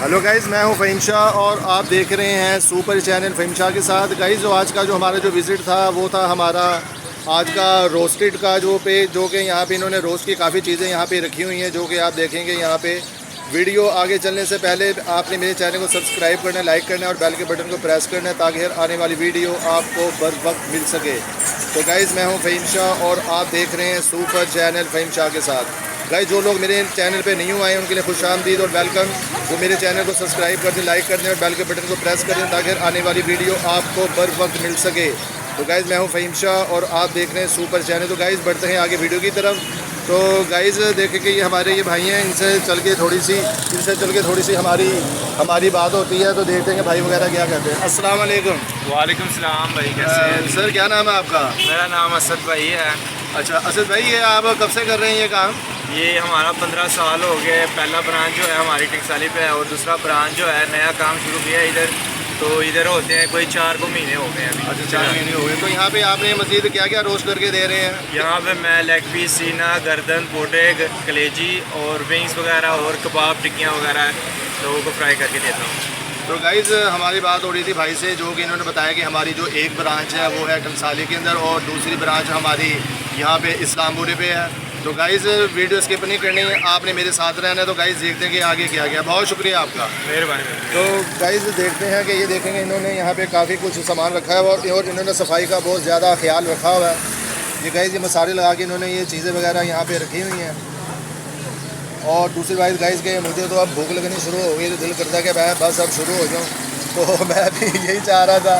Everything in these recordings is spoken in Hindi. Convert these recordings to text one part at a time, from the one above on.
हेलो गाइज़, मैं हूं फ़हीम शाह और आप देख रहे हैं सुपर चैनल फ़हीम शाह के साथ। गाइज़ जो आज का जो हमारा जो विज़िट था वो था हमारा आज का रोस्टेड का जो कि यहाँ पे इन्होंने रोस्ट की काफ़ी चीज़ें यहाँ पे रखी हुई हैं, जो कि आप देखेंगे यहाँ पे। वीडियो आगे चलने से पहले आपने मेरे चैनल को सब्सक्राइब करना है, लाइक करना है और बेल के बटन को प्रेस करना है ताकि हर आने वाली वीडियो आपको बर वक्त मिल सके। तो गाइज़ मैं हूँ फ़हीम शाह और आप देख रहे हैं सुपर चैनल फ़हीम शाह के साथ। गाइस जो लोग मेरे चैनल पे न्यू आए हैं उनके लिए खुशामदीद और वेलकम। वो मेरे चैनल को सब्सक्राइब कर दें, लाइक कर दें और बेल के बटन को प्रेस कर दें ताकि आने वाली वीडियो आपको बर वक्त मिल सके। तो गाइस मैं हूं फ़हीम शाह और आप देख रहे हैं सुपर चैनल। तो गाइस बढ़ते हैं आगे वीडियो की तरफ। तो गाइस देखें कि ये हमारे ये भाई हैं, इनसे चल के थोड़ी सी हमारी बात होती है। तो देखते हैं कि भाई वगैरह क्या कहते हैं। अस्सलाम वालेकुम। वालेकुम सलाम भाई, कैसे हैं? सर क्या नाम है आपका? मेरा नाम असद भाई है। अच्छा असद भाई, ये आप कब से कर रहे हैं ये काम? ये हमारा 15 साल हो गए। पहला ब्रांच जो है हमारी टिकसाली पे है और दूसरा ब्रांच जो है नया काम शुरू किया है इधर। तो इधर होते हैं कोई 4 महीने हो गए अभी। अच्छा 4 महीने हो गए। तो यहाँ पे आपने मज़ीद क्या क्या रोस्ट करके दे रहे हैं? यहाँ पे मैं लेग पीस, सीना, गर्दन, पोटे, कलेजी और विंग्स वगैरह और कबाब, टिक्कियाँ वगैरह लोगों को फ्राई करके देता हूँ। तो गाइज़ हमारी बात हो रही थी भाई से, जो कि इन्होंने बताया कि हमारी जो एक ब्रांच है वो है टंसाली के अंदर और दूसरी ब्रांच हमारी यहाँ पे इस्लामपुर पे है। तो गाइज़ वीडियो स्किप नहीं करनी है, आपने मेरे साथ रहना है। तो गाइज़ देखते हैं कि आगे क्या गया। बहुत शुक्रिया आपका, मेहरबानी। तो गाइज़ देखते हैं कि ये देखेंगे इन्होंने यहाँ पे काफ़ी कुछ सामान रखा है और इन्होंने सफाई का बहुत ज़्यादा ख्याल रखा हुआ है। ये गाइज़ ये मसाले लगा के इन्होंने ये चीज़ें वगैरह यहाँ पे रखी हुई हैं। और दूसरी बात गाइज़ के मुझे तो अब भूख लगनी शुरू हो गई, तो दिल करता है कि मैं बस अब शुरू हो जाऊँ। तो मैं भी यही चाह रहा था।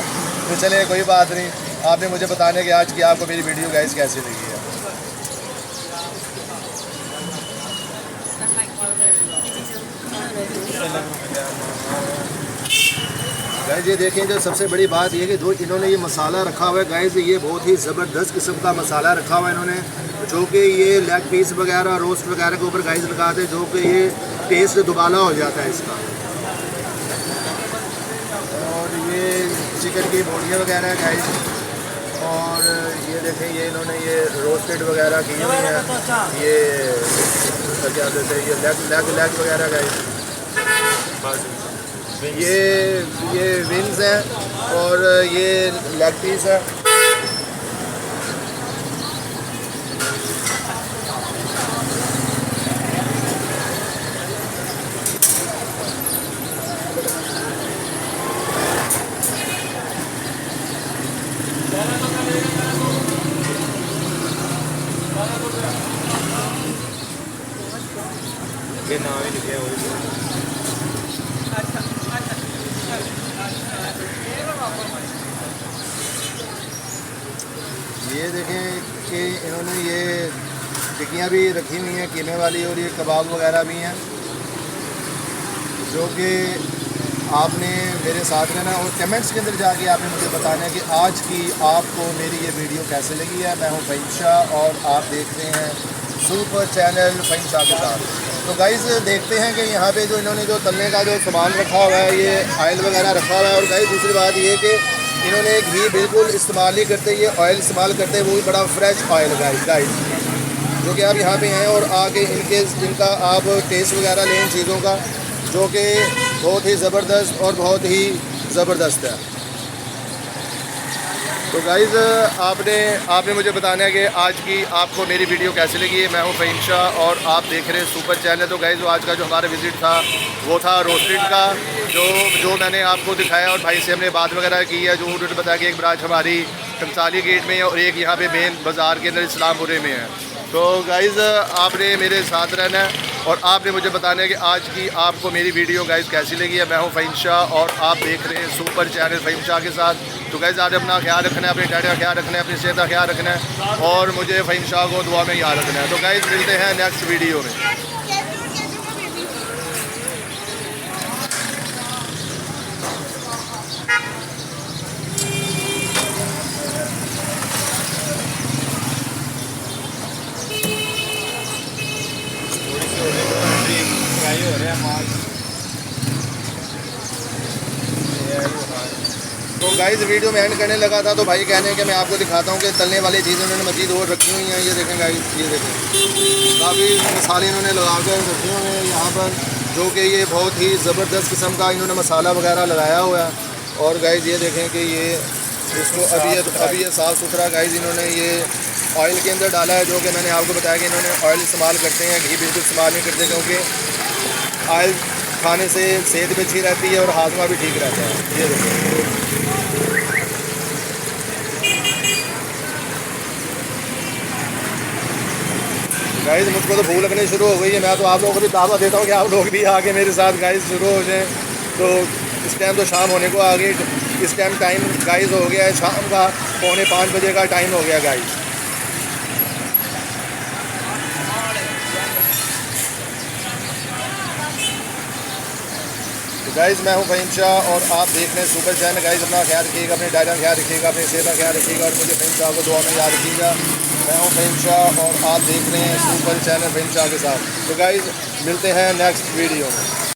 तो चले कोई बात नहीं, आपने मुझे बताने कि आज की आपको मेरी वीडियो गाइज़ कैसी लगी है। गाइज़ ये देखें, जो सबसे बड़ी बात ये है कि जो इन्होंने ये मसाला रखा हुआ है गाइज़, ये बहुत ही ज़बरदस्त किस्म का मसाला रखा हुआ है इन्होंने, जो कि ये लेग पीस वगैरह, रोस्ट वगैरह के ऊपर गाइज़ लगाते हैं, जो कि ये टेस्ट दुबाला हो जाता है इसका। और ये चिकन की बोटियाँ वगैरह है गाइज़। और ये देखें, ये इन्होंने ये रोस्टेड वगैरह की हुई है। ये क्या कहते हैं, ये लेग वगैरह गाइज़। ये विंग्स हैं और ये लेग पीस है। ये नाम ही लिखे हुए। ये देखें कि इन्होंने ये टिक्कियाँ भी रखी हुई हैं कीमे वाली, और ये कबाब वगैरह भी हैं, जो कि आपने मेरे साथ रहना और कमेंट्स के अंदर जाके आपने मुझे बताना है कि आज की आपको मेरी ये वीडियो कैसे लगी है। मैं हूँ फ़हीम शाह और आप देख रहे हैं सुपर चैनल फ़हीम शाह के साथ। तो गाइज़ देखते हैं कि यहाँ पे जो इन्होंने जो तलने का जो सामान रखा हुआ है, ये ऑयल वगैरह रखा हुआ है। और गाइज़ दूसरी बात ये कि इन्होंने घी बिल्कुल इस्तेमाल नहीं करते, ये ऑयल इस्तेमाल करते हैं, वो भी बड़ा फ्रेश ऑयल गाइज़, जो कि आप यहाँ पे हैं और आके इनका आप टेस्ट वगैरह लें इन चीज़ों का, जो कि बहुत ही ज़बरदस्त और बहुत ही ज़बरदस्त है। तो गाइज़ आपने मुझे बताना है कि आज की आपको मेरी वीडियो कैसी लगी है। मैं हूँ फ़हीम शाह और आप देख रहे हैं सुपर चैनल। तो गाइज़ आज का जो हमारा विज़िट था वो था रोस्टेड का, जो मैंने आपको दिखाया और भाई से हमने बात वगैरह की है। जो उन्होंने बताया कि एक ब्रांच हमारी टंसाली गेट में है और एक यहाँ पे मेन बाज़ार के अंदर इस्लामपुरे में है। तो गाइज़ आपने मेरे साथ रहना है और आपने मुझे बताना है कि आज की आपको मेरी वीडियो गाइज़ कैसी लगी है। मैं हूँ फ़हीम शाह और आप देख रहे हैं सुपर चैनल फ़हीम शाह के साथ। तो गाइज़ आज अपना ख्याल रखना है, अपने डैडी का ख्याल रखना है, अपनी सेहत का ख्याल रखना है और मुझे फ़हीम शाह को दुआ में याद रखना है। तो गाइज़ मिलते हैं नेक्स्ट वीडियो में। फ्राई हो रहा है माल। तो गाइस वीडियो में एंड करने लगा था तो भाई कहने कि मैं आपको दिखाता हूँ कि तलने वाली चीज़ें उन्होंने मज़ीद और रखी हुई हैं। ये देखें गाइस, ये देखें काफ़ी मसाले इन्होंने लगा कर रखे हुए हैं यहाँ पर, जो कि ये बहुत ही ज़बरदस्त किस्म का इन्होंने मसाला वगैरह लगाया हुआ है। और गाइस ये देखें कि ये इसको अभी ये साफ़ सुथरा गाइस इन्होंने ये ऑयल के अंदर डाला है, जो कि मैंने आपको बताया कि इन्होंने ऑयल इस्तेमाल करते हैं, घी बिल्कुल इस्तेमाल नहीं करते, क्योंकि ऑयल खाने से सेहत भी अच्छी रहती है और हाजमा भी ठीक रहता है। ये देखें गाइस, मुझको तो भूख लगनी शुरू हो गई है। मैं तो आप लोगों को भी दावत देता हूँ कि आप लोग भी आके मेरे साथ गाइस शुरू हो जाएं। तो इस टाइम तो शाम होने को आ गई। इस टाइम गाइस हो गया है शाम का 4:45 बजे का टाइम हो गया गाइस। तो गाइस मैं हूँ फ़हीम शाह और आप देख रहे हैं सुपर चैनल। गाइस अपना ख्याल रखिएगा, अपने डाइट का ख्याल रखिएगा, अपनी सेहत का ख्याल रखिएगा और मुझे फ़हीम शाह को दुआ में याद रखिएगा। मैं हूँ फ़हीम शाह और आप देख रहे हैं सुपर चैनल फ़हीम शाह के साथ। तो गाइस मिलते हैं नेक्स्ट वीडियो में।